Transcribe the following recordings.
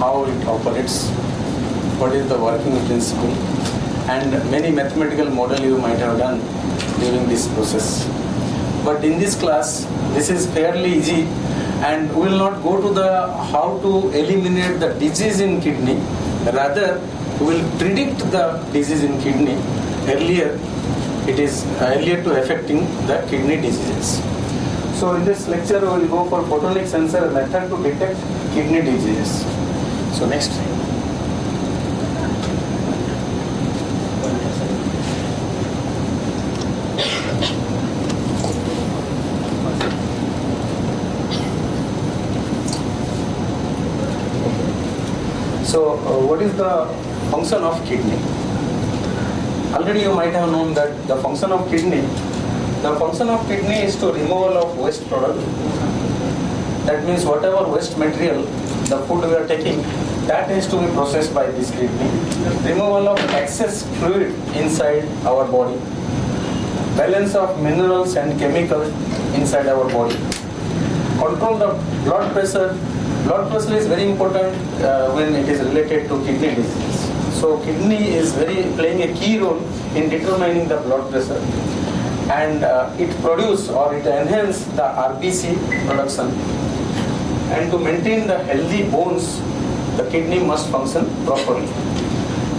how it operates, what is the working principle, and many mathematical model you might have done during this process. But in this class, this is fairly easy, and we will not go to the how to eliminate the disease in kidney. Rather, we will predict the disease in kidney earlier. It is earlier to affecting the kidney diseases. So in this lecture, we will go for photonic sensor method to detect kidney diseases. So next. So what is the function of kidney? Already you might have known that the function of kidney is to removal of waste product. That means whatever waste material, the food we are taking, that has to be processed by this kidney. Removal of excess fluid inside our body. Balance of minerals and chemicals inside our body. Control the blood pressure. Blood pressure is very important when it is related to kidney disease. So kidney is playing a key role in determining the blood pressure, and it produce or it enhance the RBC production. And to maintain the healthy bones, the kidney must function properly.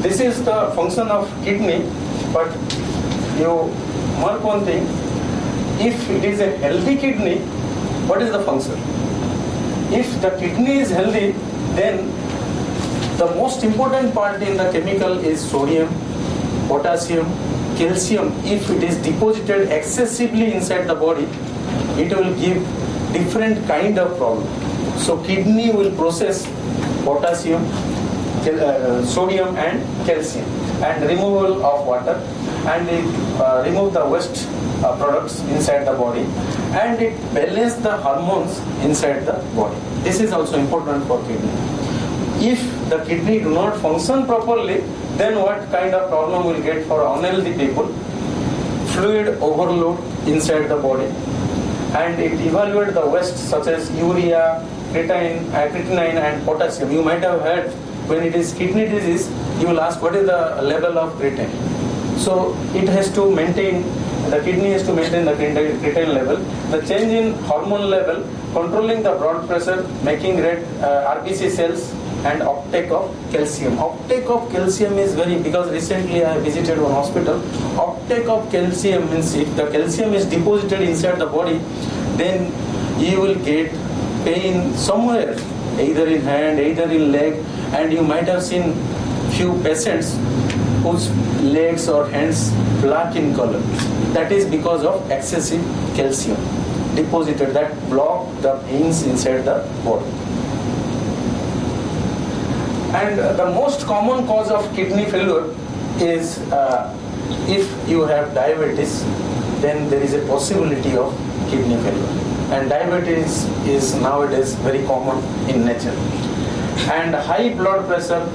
This is the function of kidney, but you mark one thing: if it is a healthy kidney, what is the function? If the kidney is healthy, then the most important part in the chemical is sodium, potassium, calcium. If it is deposited excessively inside the body, it will give different kind of problem. So kidney will process potassium, sodium and calcium, and removal of water, and it remove the waste products inside the body, and it balance the hormones inside the body. This is also important for kidney. If the kidney do not function properly, then what kind of problem will get for unhealthy people? Fluid overload inside the body, and it evaluate the waste such as urea, creatinine and potassium. You might have heard when it is kidney disease, you will ask what is the level of creatinine. So it has to maintain, the kidney has to maintain the creatinine level. The change in hormone level, controlling the blood pressure, making red RBC cells, and uptake of calcium. Uptake of calcium is because recently I visited one hospital. Uptake of calcium means if the calcium is deposited inside the body, then you will get pain somewhere, either in hand, either in leg, and you might have seen few patients whose legs or hands black in color. That is because of excessive calcium deposited that block the veins inside the body. And the most common cause of kidney failure is if you have diabetes, then there is a possibility of kidney failure. And diabetes is nowadays very common in nature. And high blood pressure,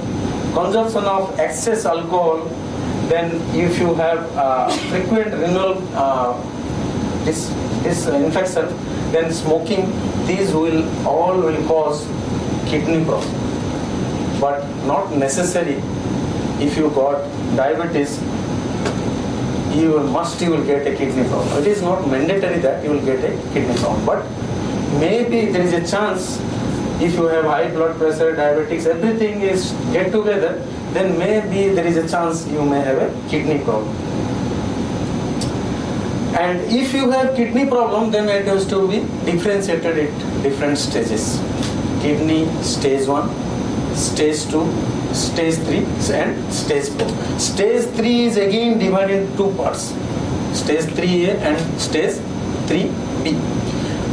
consumption of excess alcohol, then if you have frequent renal this infection, then smoking, these will all cause kidney problem. But not necessary. If you got diabetes, you will get a kidney problem. It is not mandatory that you will get a kidney problem, but maybe there is a chance. If you have high blood pressure, diabetics, everything is get together, then maybe there is a chance you may have a kidney problem. And if you have kidney problem, then it has to be differentiated at different stages. Kidney stage 1, stage 2, stage 3 and stage 4. Stage 3 is again divided in two parts, stage 3A and stage 3B.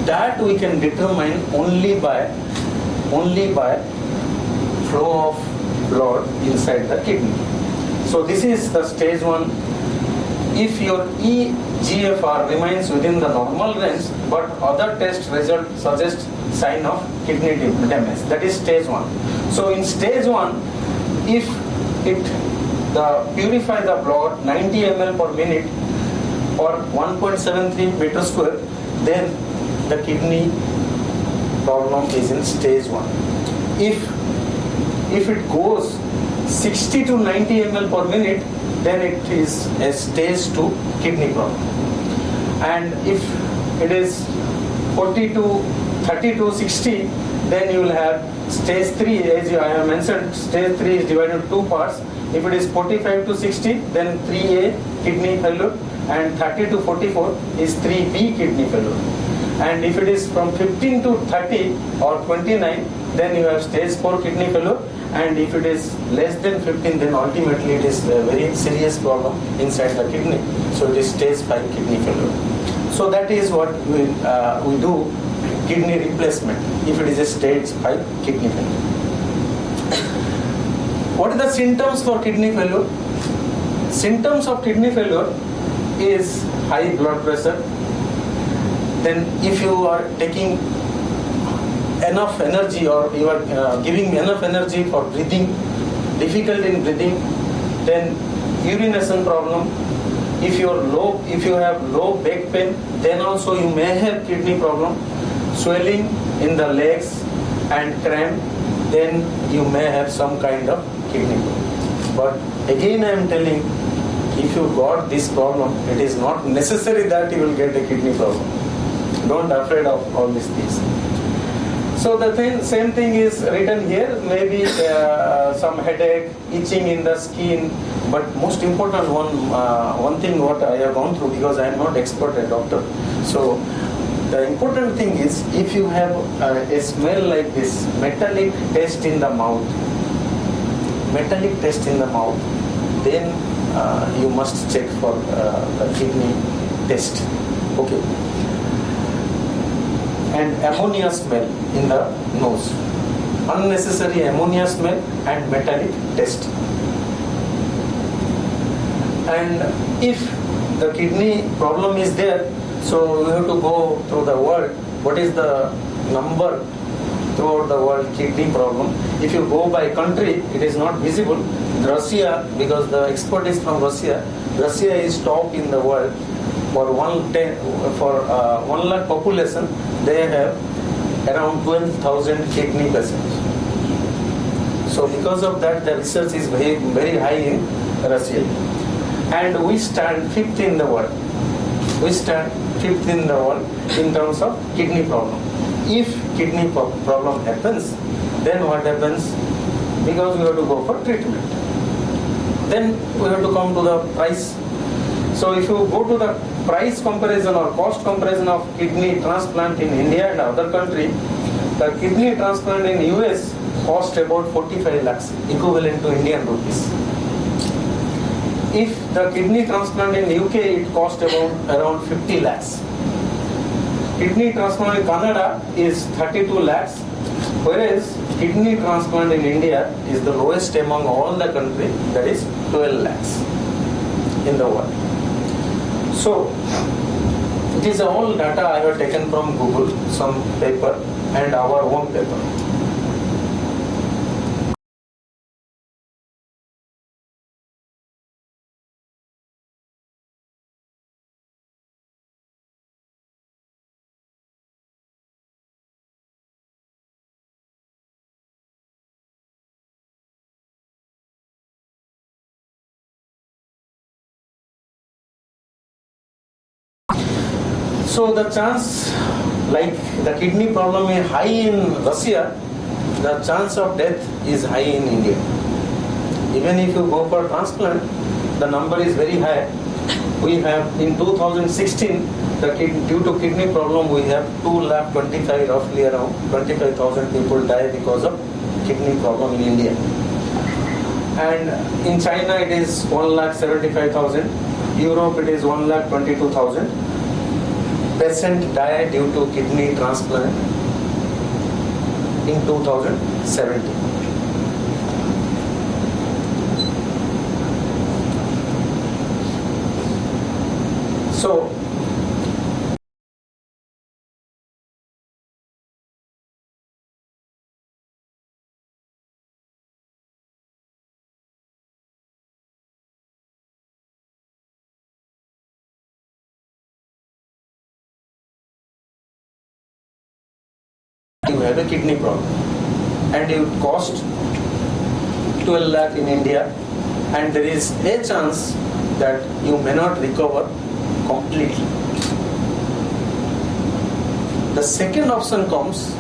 That we can determine only by flow of blood inside the kidney. So this is the stage 1. If your eGFR remains within the normal range, but other test results suggest sign of kidney damage, that is stage 1. So in stage 1, if purify the blood 90 ml per minute or 1.73 meter square, then the kidney problem is in stage 1. If if it goes 60 to 90 ml per minute, then it is a stage 2 kidney problem. And if it is 40 to 30 to 60, then you will have stage 3. As I have mentioned, stage 3 is divided into two parts. If it is 45 to 60, then 3A kidney failure, and 30 to 44 is 3B kidney failure. And if it is from 15 to 30 or 29, then you have stage 4 kidney failure. And if it is less than 15, then ultimately it is a very serious problem inside the kidney. So it is stage 5 kidney failure. So that is what we do, kidney replacement, if it is a stage 5 kidney failure. What are the symptoms for kidney failure? Symptoms of kidney failure is high blood pressure. Then if you are taking enough energy, or you are giving enough energy for breathing, difficult in breathing, then urination problem. If you have low back pain, then also you may have kidney problem. Swelling in the legs and cramp, then you may have some kind of kidney problem. But again I am telling, if you got this problem, it is not necessary that you will get a kidney problem. Don't afraid of all these things. So the same thing is written here, maybe some headache, itching in the skin, but most important one thing what I have gone through, because I am not expert a doctor. So the important thing is, if you have a smell like this, metallic taste in the mouth, then you must check for the kidney test. Okay. And ammonia smell in the nose, unnecessary ammonia smell and metallic taste. And if the kidney problem is there, so you have to go through the world. What is the number throughout the world kidney problem? If you go by country, it is not visible. Russia, because the expert is from Russia, Russia is top in the world. For 1 lakh population, they have around 12,000 kidney patients. So because of that, the research is very, very high in Russia. And we stand 5th in the world. In terms of kidney problem. If kidney problem happens, then what happens? Because we have to go for treatment. Then we have to come to the price. So if you go to the price comparison or cost comparison of kidney transplant in India and other country, the kidney transplant in US cost about 45 lakhs, equivalent to Indian rupees. If the kidney transplant in UK, it cost around 50 lakhs. Kidney transplant in Canada is 32 lakhs, whereas kidney transplant in India is the lowest among all the country, that is 12 lakhs in the world. So, it is all data I have taken from Google, some paper and our own paper. So the chance, like the kidney problem is high in Russia, the chance of death is high in India. Even if you go for transplant, the number is very high. We have in 2016, due to kidney problem, we have 2,25,000, roughly around 25,000 people die because of kidney problem in India. And in China it is 1,75,000. Europe it is 1,22,000. Patient died due to kidney transplant in 2017. So, you have a kidney problem and it cost 12 lakh in India, and there is a chance that you may not recover completely. The second option comes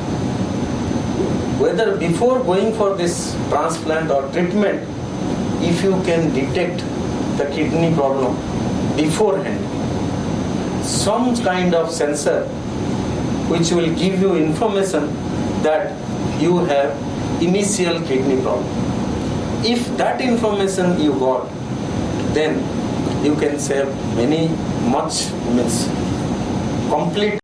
whether before going for this transplant or treatment, if you can detect the kidney problem beforehand, some kind of sensor which will give you information that you have initial kidney problem. If that information you got, then you can save much means complete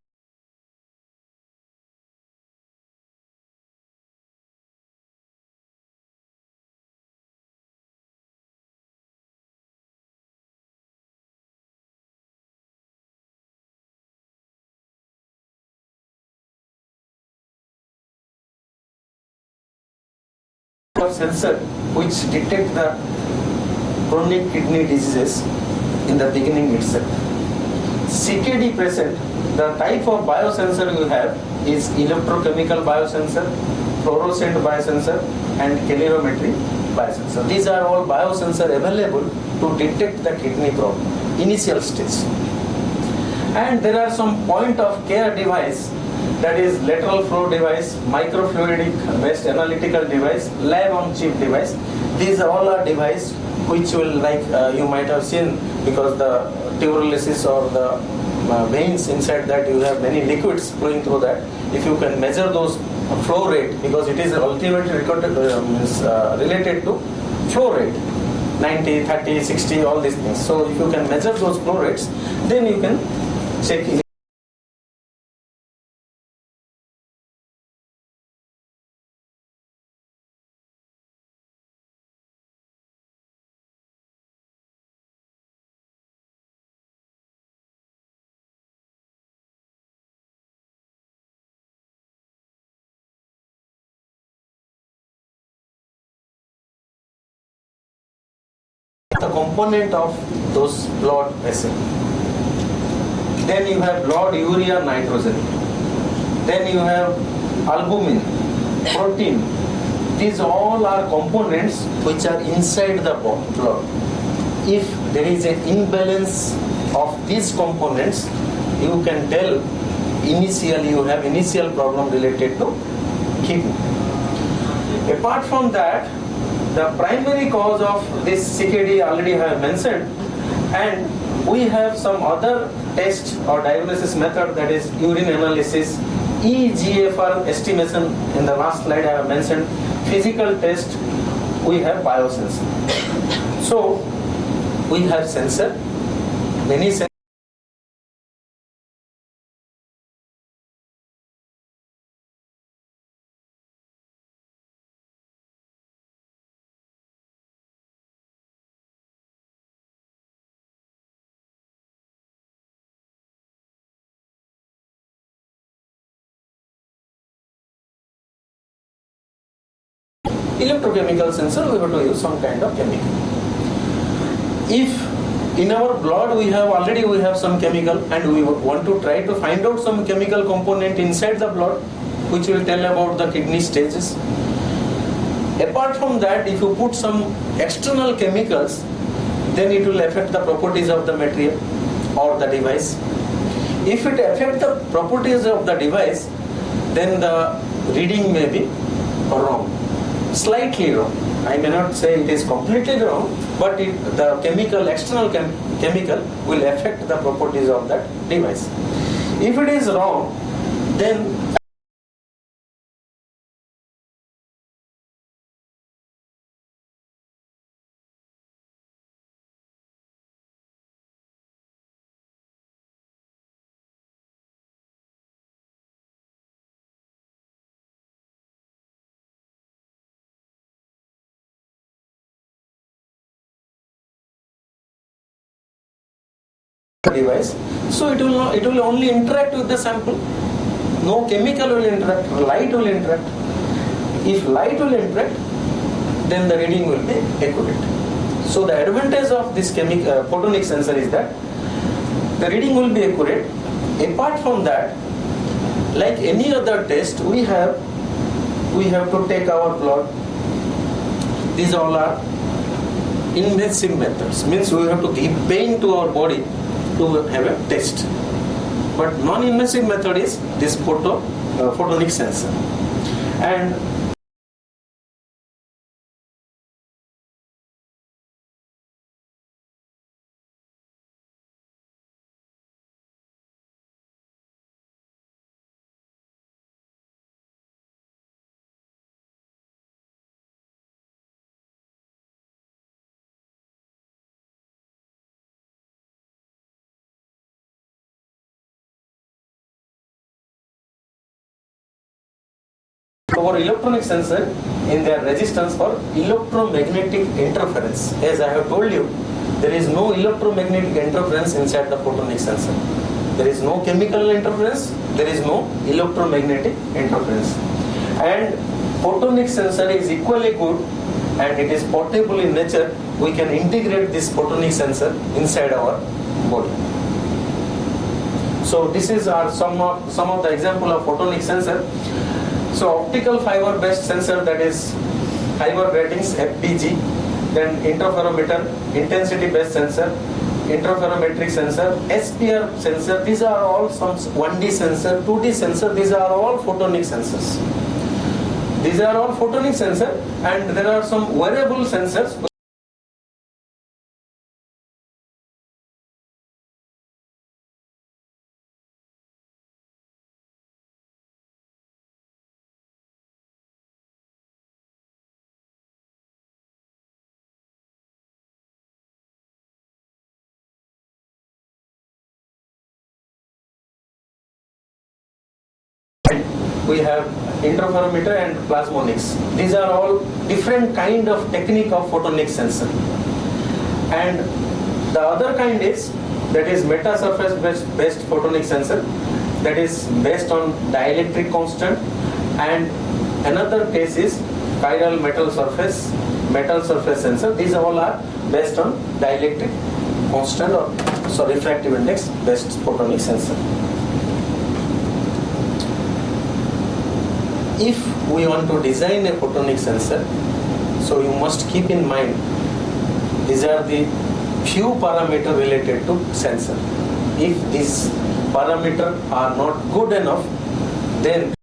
sensor which detect the chronic kidney diseases in the beginning itself. CKD patient, the type of biosensor you have is electrochemical biosensor, fluorescent biosensor, and calorimetry biosensor. These are all biosensor available to detect the kidney problem, initial stage. And there are some point of care device, that is lateral flow device, microfluidic based analytical device, lab on chip device. These all are device which will, like you might have seen, because the tuberolysis or the veins inside that, you have many liquids flowing through that. If you can measure those flow rate, because it is ultimately related to flow rate, 90, 30, 60, all these things. So if you can measure those flow rates, then you can check it. The component of those blood vessels. Then you have blood urea nitrogen. Then you have albumin, protein. These all are components which are inside the blood. If there is an imbalance of these components, you can tell initially you have initial problem related to kidney. Apart from that, the primary cause of this CKD already I have mentioned, and we have some other test or diagnosis method, that is urine analysis, eGFR estimation. In the last slide I have mentioned physical test, we have biosensor. So we have sensor, many sensors. Electrochemical sensor, we have to use some kind of chemical. If in our blood we have some chemical, and we want to try to find out some chemical component inside the blood which will tell about the kidney stages. Apart from that, if you put some external chemicals, then it will affect the properties of the material or the device. If it affects the properties of the device, then the reading may be wrong. Slightly wrong. I may not say it is completely wrong, but the external chemical will affect the properties of that device. If it is wrong, then device, so it will only interact with the sample. No chemical will interact, light will interact. If light will interact, then the reading will be accurate. So the advantage of this photonic sensor is that the reading will be accurate. Apart from that, like any other test, we have to take our blood, These all are invasive methods. Means we have to give pain to our body to have a test. But non-invasive method is this photonic sensor. And our electronic sensor in their resistance for electromagnetic interference. As I have told you, there is no electromagnetic interference inside the photonic sensor. There is no chemical interference, there is no electromagnetic interference. And photonic sensor is equally good and it is portable in nature. We can integrate this photonic sensor inside our body. So this is some of the example of photonic sensor. So optical fiber based sensor, that is fiber gratings FPG, then interferometer, intensity based sensor, interferometric sensor, SPR sensor, these are all some 1D sensor, 2D sensor, these are all photonic sensors. These are all photonic sensor, and there are some wearable sensors. We have interferometer and plasmonics. These are all different kind of technique of photonic sensor. And the other kind is, that is meta surface based photonic sensor, that is based on dielectric constant, and another case is chiral metal surface sensor. These all are based on dielectric constant or refractive index based photonic sensor. If we want to design a photonic sensor, so you must keep in mind these are the few parameters related to sensor. If these parameters are not good enough, then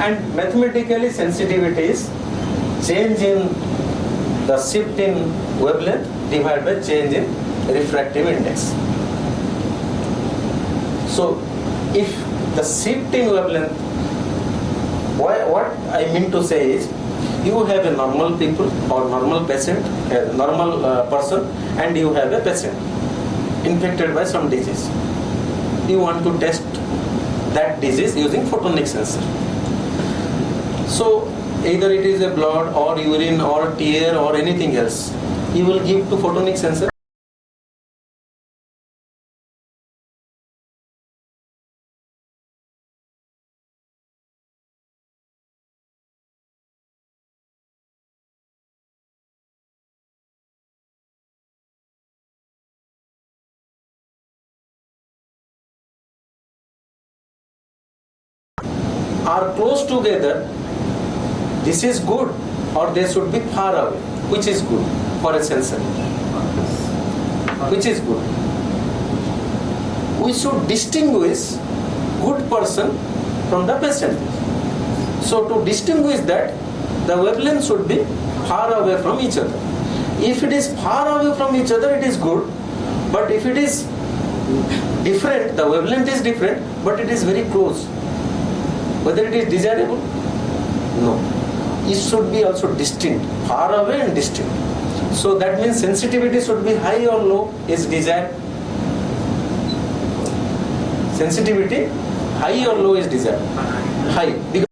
and mathematically sensitivity is change in the shift in wavelength divided by change in refractive index. So if the shift in wavelength, what I mean to say is, you have a normal people or normal patient, a normal person, and you have a patient infected by some disease. You want to test that disease using photonic sensor. So either it is a blood or urine or tear or anything else, you will give to photonic sensor. Are close together, this is good, or they should be far away. Which is good for a sensor? Which is good? We should distinguish good person from the patient. So to distinguish that, the wavelength should be far away from each other. If it is far away from each other, it is good. But if it is different, the wavelength is different, but it is very close, whether it is desirable? No. It should be also distinct, far away and distinct. So that means sensitivity should be high or low is desired. Sensitivity high or low is desired? High. Because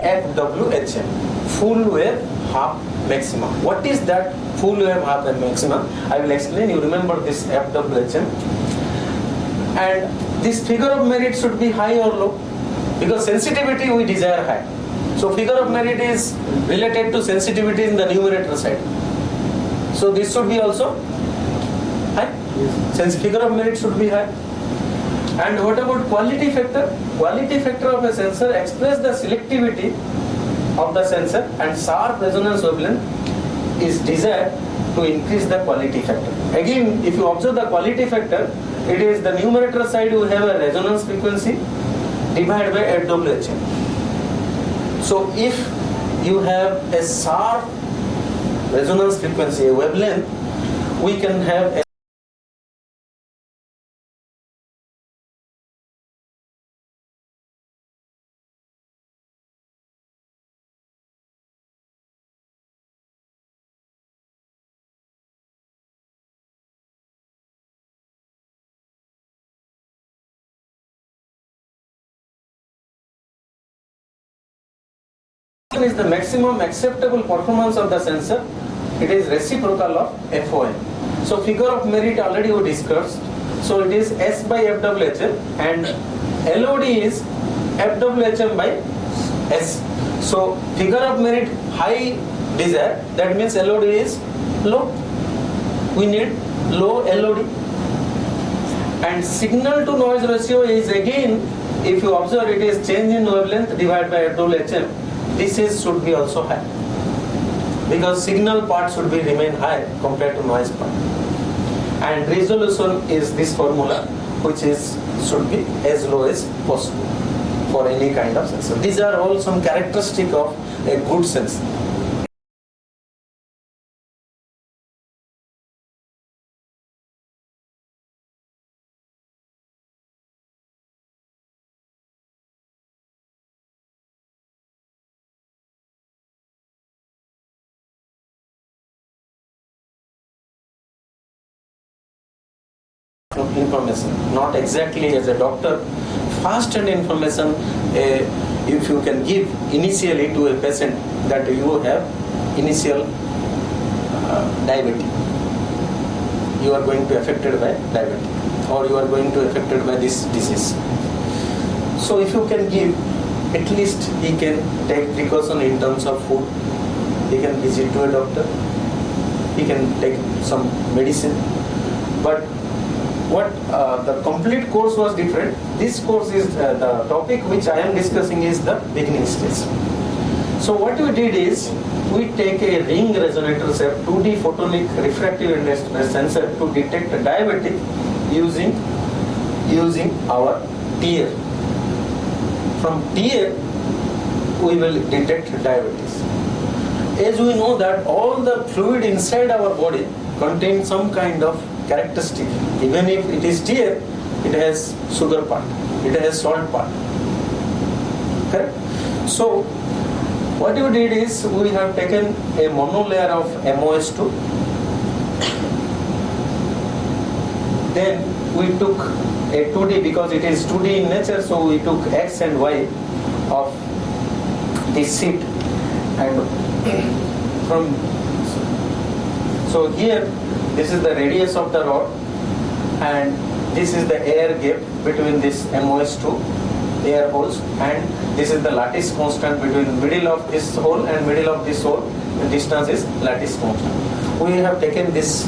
FWHM, full wave half maximum. What is that full wave half maximum? I will explain. You remember this FWHM. And this figure of merit should be high or low, because sensitivity we desire high. So figure of merit is related to sensitivity in the numerator side. So this should be also high. Since figure of merit should be high. And what about quality factor? Quality factor of a sensor expresses the selectivity of the sensor, and sharp resonance wavelength is desired to increase the quality factor. Again, if you observe the quality factor, it is the numerator side you have a resonance frequency divided by FWHM. So if you have a sharp resonance frequency, a wavelength, we can have a is the maximum acceptable performance of the sensor. It is reciprocal of FOM. So figure of merit already we discussed. So it is S by FWHM, and LOD is FWHM by S. So figure of merit high desired, that means LOD is low. We need low LOD. And signal to noise ratio is again, if you observe, it is change in wavelength divided by FWHM. This is should be also high, because signal part should be remain high compared to noise part. And resolution is this formula, which is should be as low as possible for any kind of sensor. These are all some characteristic of a good sensor. Information, not exactly as a doctor, fast-hand information. If you can give initially to a patient that you have initial diabetes, you are going to affected by diabetes, or you are going to affected by this disease. So if you can give, at least he can take precaution in terms of food. He can visit to a doctor. He can take some medicine, but what the complete course was different. This course is the topic which I am discussing is the beginning stage. So what we did is we take a ring resonator set 2D photonic refractive index sensor to detect diabetic using our tear. From tear we will detect diabetes. As we know that all the fluid inside our body contains some kind of characteristic. Even if it is tear, it has sugar part, it has salt part. Correct? So what we did is we have taken a monolayer of MOS2. Then we took a 2D, because it is 2D in nature, so we took X and Y of this sheet, and from so here this is the radius of the rod, and this is the air gap between this MOS2 air holes, and this is the lattice constant between middle of this hole and middle of this hole. The distance is lattice constant. We have taken this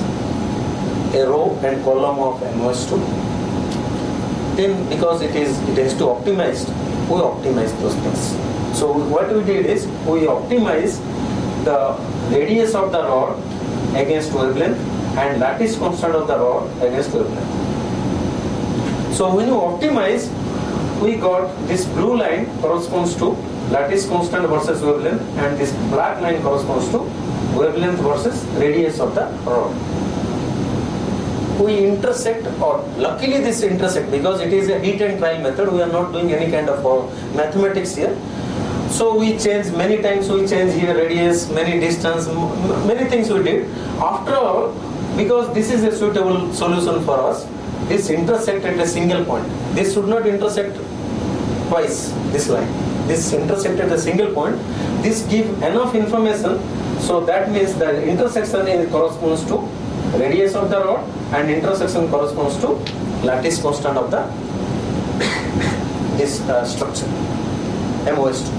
a row and column of MOS2. Then because it has to optimize, we optimize those things. So what we did is we optimize the radius of the rod against wavelength and lattice constant of the rod against wavelength. So when you optimize, we got this blue line corresponds to lattice constant versus wavelength, and this black line corresponds to wavelength versus radius of the rod. We intersect, or luckily this intersect, because it is a heat and trial method. We are not doing any kind of mathematics here. So we change many times. We change here radius, many distance, many things we did. After all, because this is a suitable solution for us, this intersect at a single point. This should not intersect twice, this line. this intersected a single point. This give enough information, so that means the intersection corresponds to radius of the rod and intersection corresponds to lattice constant of the this structure MOS2.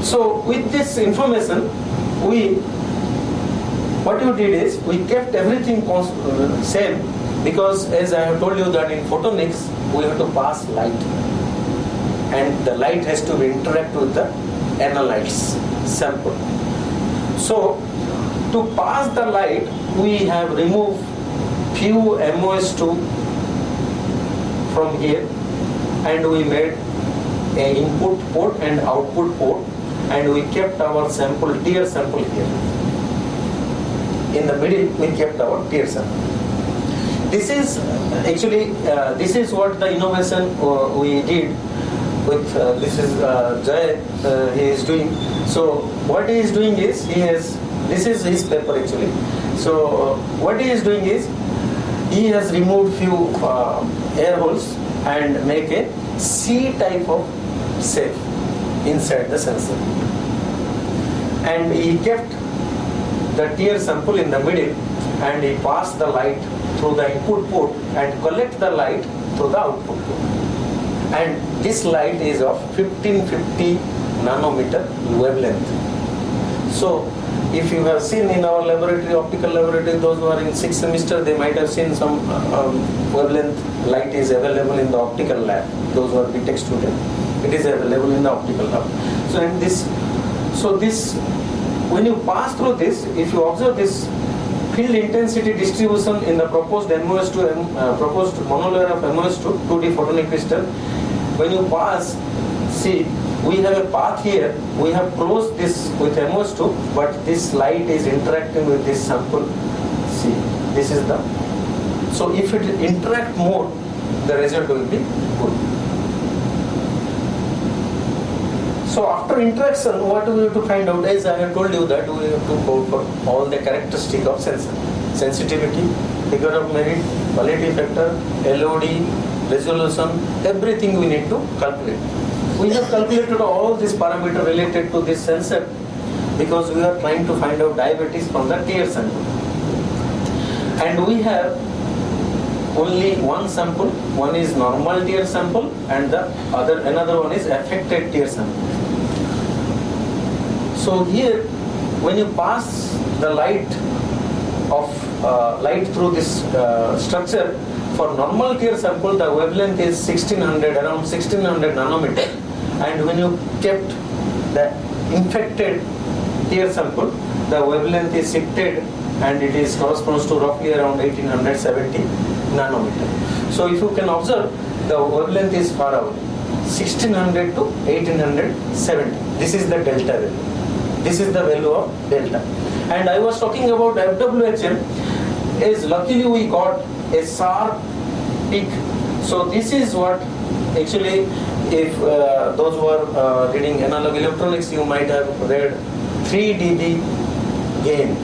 So with this information, what you did is we kept everything same, because as I have told you that in photonics we have to pass light, and the light has to interact with the analytes sample. So to pass the light, we have removed few MOS2 from here, and we made an input port and output port, and we kept our sample, tier sample here. In the middle, we kept our tier sample. This is actually, this is what the innovation we did with, this is Jay, he is doing. So what he is doing is, this is his paper actually. So what he is doing is, he has removed few air holes and make a C type of shape inside the sensor. And he kept the tier sample in the middle, and he passed the light through the input port and collect the light through the output port. And this light is of 1550 nanometer wavelength. So if you have seen in our laboratory, optical laboratory, those who are in 6th semester, they might have seen some wavelength light is available in the optical lab. Those who are BTech students, it is available in the optical lab. So and this, when you pass through this, if you observe this field intensity distribution in the proposed MOS2, proposed monolayer of MOS2, 2D photonic crystal, when you pass, see, we have a path here, we have closed this with MOS2, but this light is interacting with this sample. See, this is the, so if it interact more, the result will be good. So after interaction, what we have to find out is, I have told you that we have to go for all the characteristic of sensor. Sensitivity, figure of merit, quality factor, LOD, resolution, everything we need to calculate. We have calculated all these parameters related to this sensor, because we are trying to find out diabetes from the tier sample. And we have only one sample, one is normal tier sample, and the another one is affected tier sample. So here, when you pass the light through this structure, for normal tier sample, the wavelength is 1600, around 1600 nanometer. And when you kept the infected tier sample, the wavelength is shifted, and it is corresponds to roughly around 1870 nanometer. So if you can observe, the wavelength is far away, 1600 to 1870. This is the delta value. This is the value of delta. And I was talking about FWHM, is luckily we got a sharp peak. So this is what actually, if those who are reading analog electronics, you might have read 3 dB gain.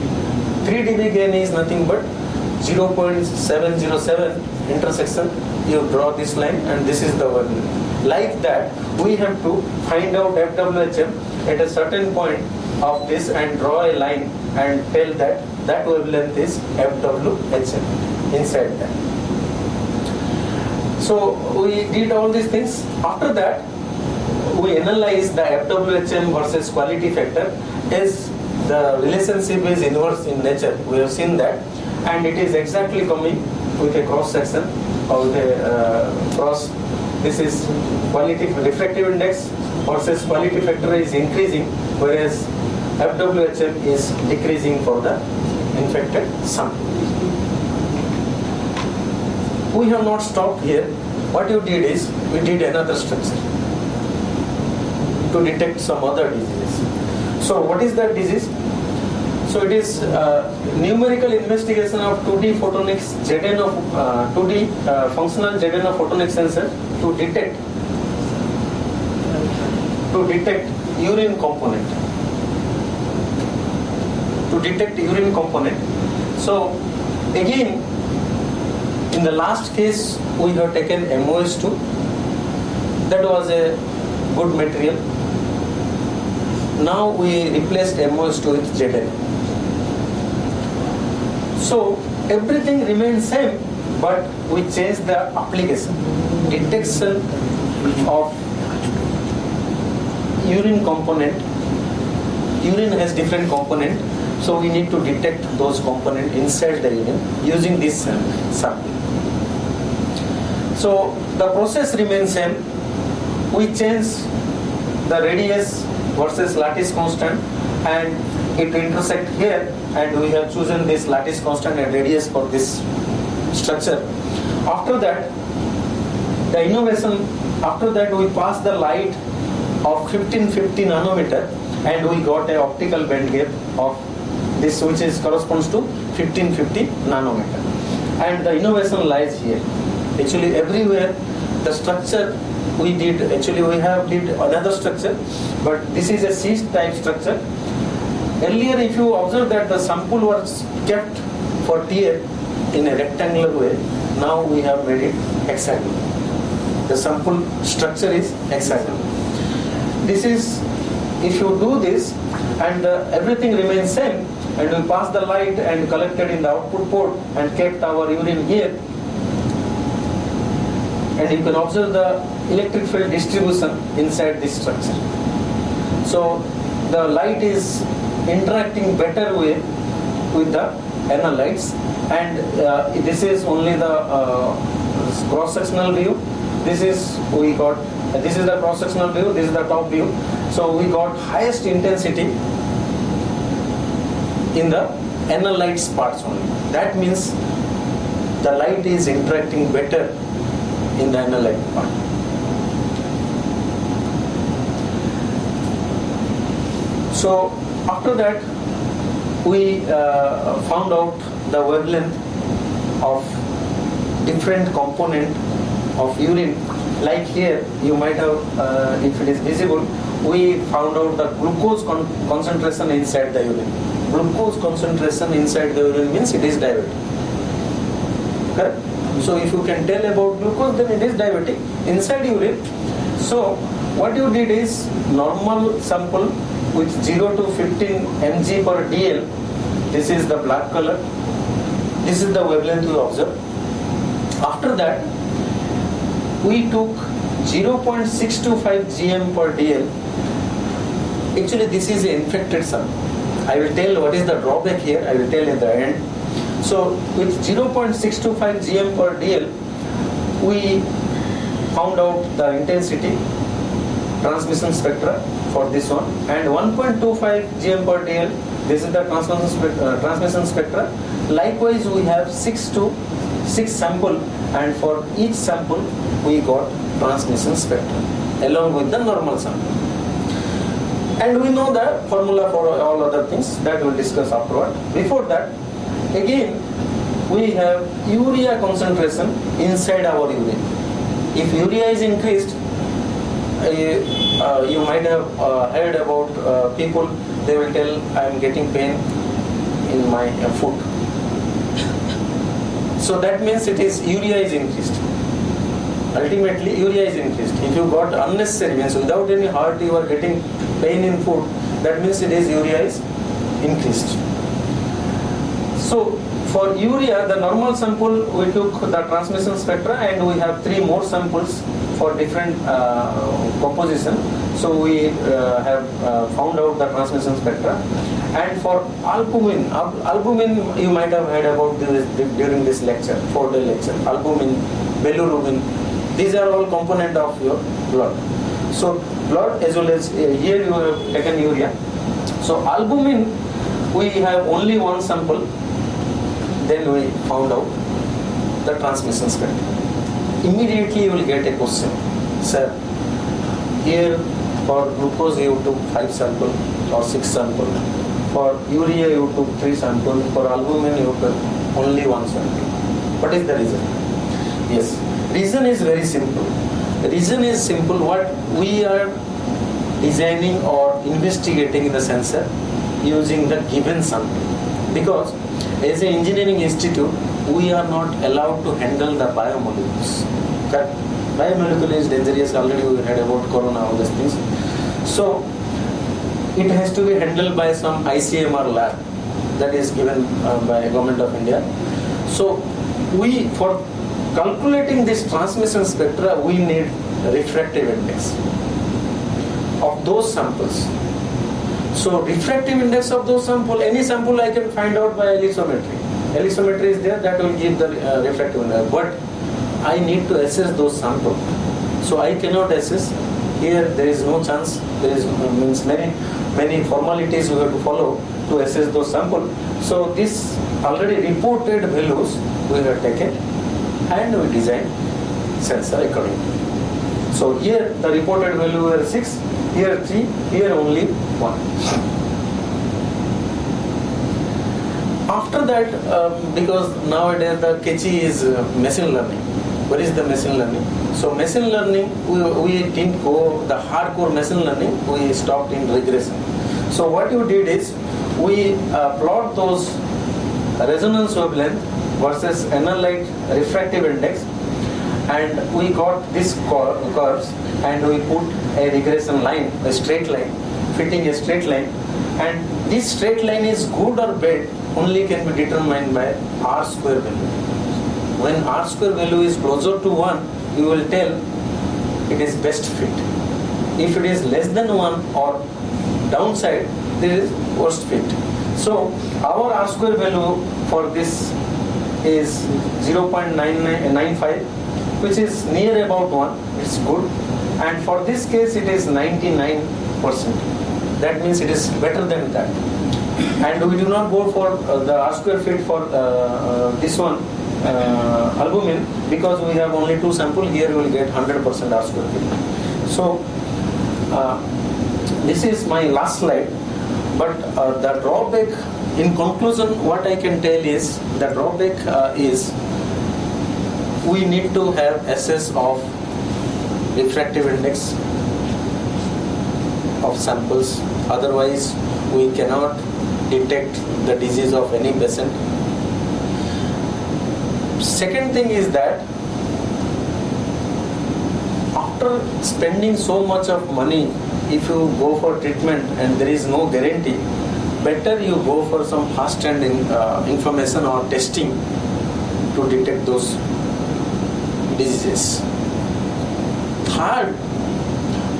3 dB gain is nothing but 0.707 intersection. You draw this line, and this is the wavelength. Like that, we have to find out FWHM at a certain point of this and draw a line and tell that that wavelength is FWHM inside that. So we did all these things. After that, we analyzed the FWHM versus quality factor. As the relationship is inverse in nature, we have seen that, and it is exactly coming with a cross section or with a cross. This is quality refractive index versus quality factor is increasing, whereas FWHM is decreasing for the infected sample. We have not stopped here. What you did is, we did another structure to detect some other diseases. So what is that disease? So it is numerical investigation of 2D photonics ZN of 2D functional ZN of photonic sensor to detect urine component. To detect urine component. So again, in the last case, we have taken MOS2. That was a good material. Now we replaced MOS2 with ZN. So everything remains same, but we changed the application. Detection of urine component. Urine has different component, so we need to detect those components inside the urine using this sample. So the process remains same. We change the radius versus lattice constant, and it intersect here, and we have chosen this lattice constant and radius for this structure. After that, the innovation, after that we pass the light of 1550 nanometer, and we got a optical band gap of this, which is corresponds to 1550 nanometer. And the innovation lies here. Actually everywhere the structure we did, actually we have did another structure, but this is a C-type structure. Earlier, if you observe that the sample was kept for tear in a rectangular way, now we have made it hexagonal. The sample structure is hexagonal. This is, if you do this and everything remains same, and we pass the light and collected in the output port and kept our urine here, and you can observe the electric field distribution inside this structure. So the light is interacting better with the analytes, and this is only the cross-sectional view. This is we got. This is the cross-sectional view. This is the top view. So we got highest intensity in the analytes parts only. That means the light is interacting better in the analyte part. So after that, we found out the wavelength of different component of urine. Like here, you might have, if it is visible, we found out the glucose concentration inside the urine. Glucose concentration inside the urine means it is diabetic. Correct? So if you can tell about glucose, then it is diabetic inside urine. So what you did is normal sample with 0 to 15 mg per dl. This is the black color. This is the wavelength you observe. After that, we took 0.625 gm per dl. Actually, this is an infected sample. I will tell what is the drawback here. I will tell in the end. So with 0.625 gm per dl, we found out the intensity, transmission spectra for this one, and 1.25 gm per dl. This is the transmission spectra. Likewise, we have 6 sample, and for each sample we got transmission spectra along with the normal sample. And we know the formula for all other things that we'll discuss afterward. Before that, again we have urea concentration inside our urine. If urea is increased, you might have heard about people, they will tell, I am getting pain in my foot. So that means it is urea is increased. Ultimately urea is increased. If you got unnecessary, means without any heart you are getting pain in foot, that means it is urea is increased. So for urea, the normal sample we took the transmission spectra, and we have 3 more samples for different composition. So we have found out the transmission spectra. And for albumin, albumin you might have heard about this during this lecture, 4-day lecture. Albumin, bilirubin, these are all component of your blood. So blood as well as here you have taken urea. So albumin, we have only one sample. Then we found out the transmission spectrum. Immediately you will get a question, sir, here for glucose you took 5 sample or 6 sample, for urea you took 3 sample, for albumin you took only 1 sample. What is the reason? Yes, reason is very simple. The reason is simple. What we are designing or investigating the sensor using the given sample, because as an engineering institute we are not allowed to handle the biomolecules. Correct? Biomolecule is dangerous. Already we heard about corona, all these things. So it has to be handled by some ICMR lab that is given by Government of India. So we, for calculating this transmission spectra, we need refractive index of those samples. So refractive index of those sample, any sample I can find out by ellipsometry. Ellipsometry is there, that will give the refractive index. But I need to assess those samples. So I cannot assess. Here there is no chance. There is means many formalities we have to follow to assess those samples. So this already reported values we have taken and we design sensor accordingly. So here the reported value were 6, here 3, here only 1. After that, because nowadays the catchy is machine learning. What is the machine learning? So machine learning, we didn't go the hardcore machine learning, we stopped in regression. So what you did is, we plot those resonance wavelength versus analyte refractive index, and we got this curves, and we put a regression line, a straight line, fitting a straight line, and this straight line is good or bad only can be determined by R square value. When R square value is closer to 1, you will tell it is best fit. If it is less than 1 or downside, there is worst fit. So our R square value for this is 0.95, which is near about 1, it's good. And for this case it is 99%. That means it is better than that. And we do not go for the R square fit for this one, albumin, because we have only 2 samples. Here we will get 100% R square fit. So this is my last slide. But the drawback, in conclusion, what I can tell is, the drawback is we need to have access of refractive index of samples. Otherwise, we cannot detect the disease of any patient. Second thing is that after spending so much of money, if you go for treatment and there is no guarantee, better you go for some first-hand information or testing to detect those diseases. Third,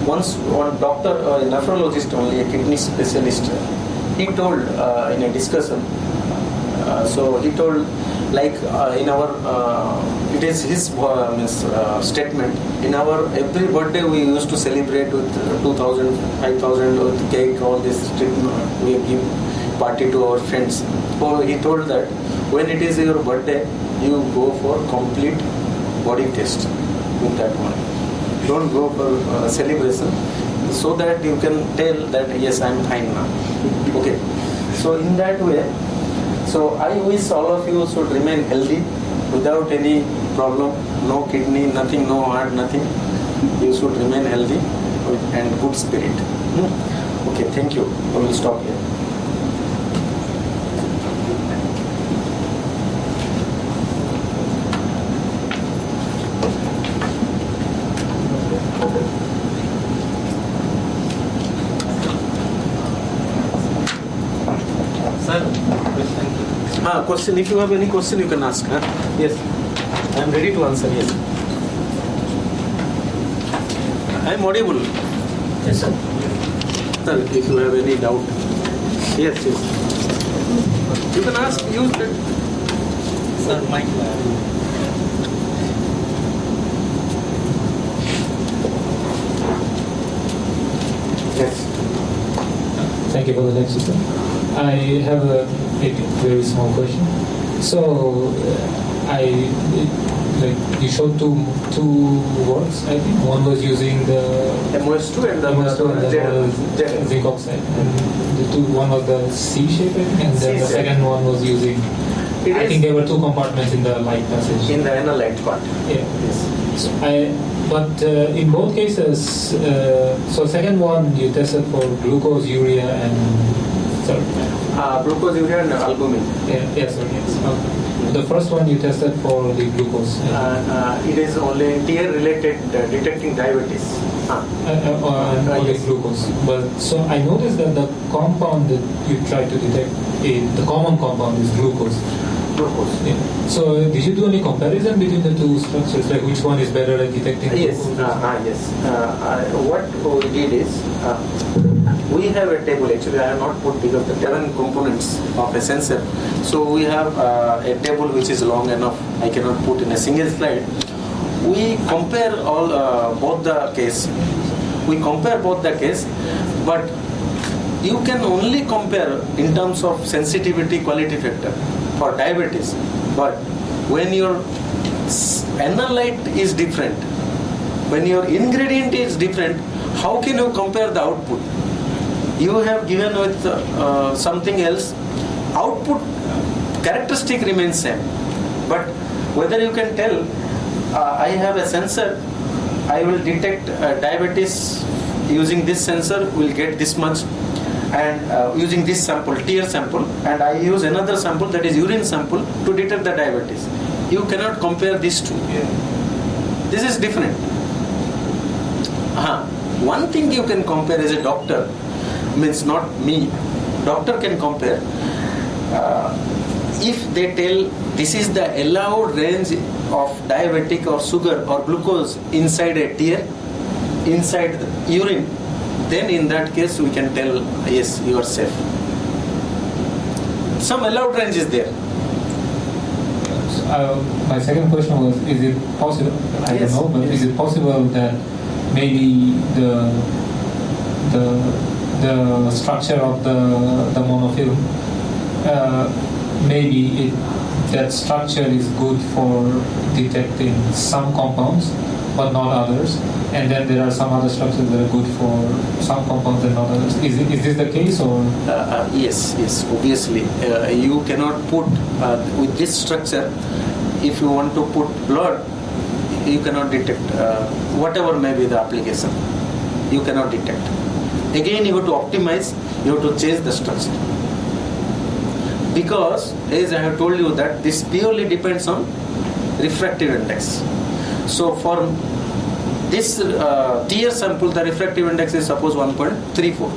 once one doctor, a nephrologist only, a kidney specialist, he told in a discussion, so he told, like in our, it is his statement, in our every birthday we used to celebrate with 2,000, 5,000 with cake, all this treatment, we give party to our friends. So he told that when it is your birthday, you go for complete body test with that one. Don't go for celebration, so that you can tell that yes, I am fine now. Okay. So in that way, so I wish all of you should remain healthy without any problem, no kidney, nothing, no heart, nothing. You should remain healthy and good spirit. Okay, thank you. I will stop here. Question, if you have any question you can ask. Yes, I am ready to answer. Yes, I am audible. Yes, sir. Sir, if you have any doubt. Yes, yes. You can ask, use that. Sir, mic. Yes. Thank you for the lecture, sir. I have a very small question. So, you showed two works. I think one was using the MOS2 and the zinc oxide, and one was the C shape, I think, and then the second one was using. I think there were 2 compartments in the light passage. In the analyte part. Yeah. Yes. So but in both cases, so second one you tested for glucose, urea, and. Glucose, urea, and albumin. Yeah, yes, okay. The first one you tested for the glucose. It is only tear-related detecting diabetes. Only Yes. glucose. But so I noticed that the compound that you try to detect, the common compound is glucose. Glucose. Yeah. So did you do any comparison between the two structures, like which one is better at detecting Yes, glucose? yes. What we did is, we have a table. Actually, I have not put because the 7 components of a sensor. So we have a table which is long enough. I cannot put in a single slide. We compare all both the case. We compare both the case, but you can only compare in terms of sensitivity quality factor for diabetes. But when your analyte is different, when your ingredient is different, how can you compare the output? You have given with something else, output characteristic remains same. But whether you can tell, I have a sensor, I will detect diabetes using this sensor, will get this much, and using this sample, tear sample, and I use another sample, that is urine sample, to detect the diabetes. You cannot compare these two. This is different. One thing you can compare as a doctor, means not me, doctor can compare. If they tell this is the allowed range of diabetic or sugar or glucose inside a tear, inside the urine, then in that case we can tell, yes, you are safe. Some allowed range is there. My second question was, is it possible, I Yes, don't know, but yes. is it possible that maybe the structure of the monofilm, maybe that structure is good for detecting some compounds but not others, and then there are some other structures that are good for some compounds and not others. Is this the case, or? Yes, obviously. You cannot put, with this structure, if you want to put blood, you cannot detect, whatever may be the application, you cannot detect. Again, you have to optimize, you have to change the structure. Because, as I have told you, that this purely depends on refractive index. So for this tear sample, the refractive index is suppose 1.34.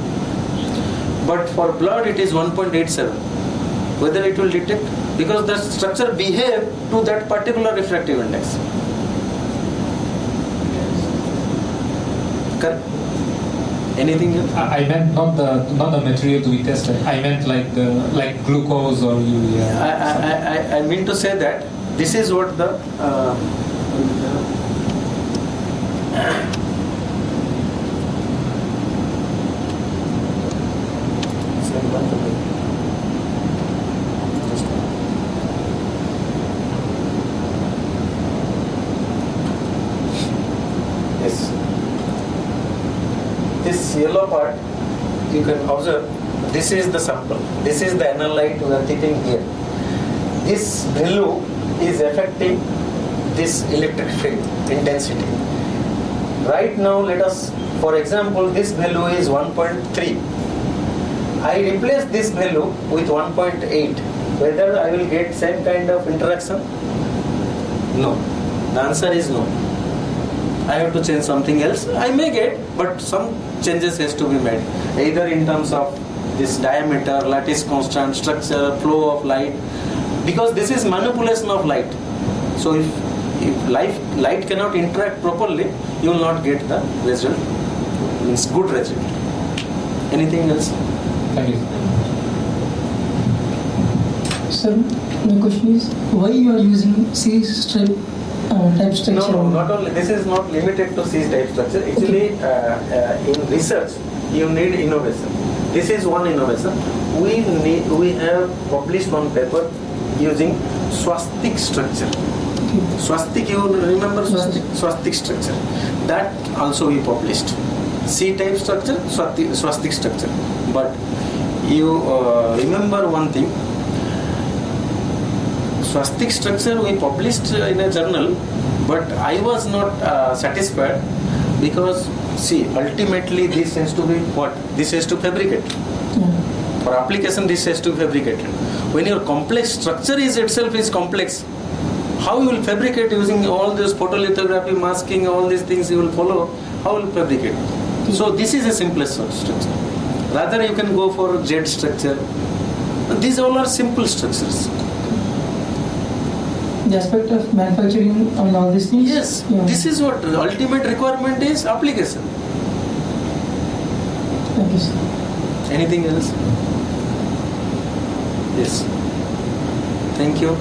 But for blood, it is 1.87. Whether it will detect, because the structure behave to that particular refractive index. Correct? Anything else? I meant not the material to be tested. I meant like glucose or urea. I mean to say that this is what the yes. This yellow part, you can observe, this is the sample. This is the analyte we are keeping here. This value is affecting this electric field intensity. Right now, let us, for example, this value is 1.3. I replace this value with 1.8. Whether I will get same kind of interaction? No. The answer is no. I have to change something else. I may get, but some changes has to be made. Either in terms of this diameter, lattice constant, structure, flow of light. Because this is manipulation of light. So if light cannot interact properly, you will not get the result. Means good result. Anything else? Thank you. Sir, my question is, why you are using C-type type structure? No, not only. This is not limited to C-type structure. Actually, in research, you need innovation. This is one innovation. We have published one paper using swastik structure. Swastik, you remember swastik? Swastik structure. That also we published. C-type structure, swastik structure. But you remember one thing. Swastik structure we published in a journal, but I was not satisfied because, see, ultimately this has to be what? This has to fabricate. For application, this has to be fabricated. When your complex structure is itself is complex, how you will fabricate using all this photolithography, masking, all these things you will follow? How will you fabricate? So this is the simplest structure. Rather, you can go for Z structure. These all are simple structures. The aspect of manufacturing and all these things. Yes, Yeah. this is what the ultimate requirement is, application. Thank you, sir. Anything else? Yes. Thank you.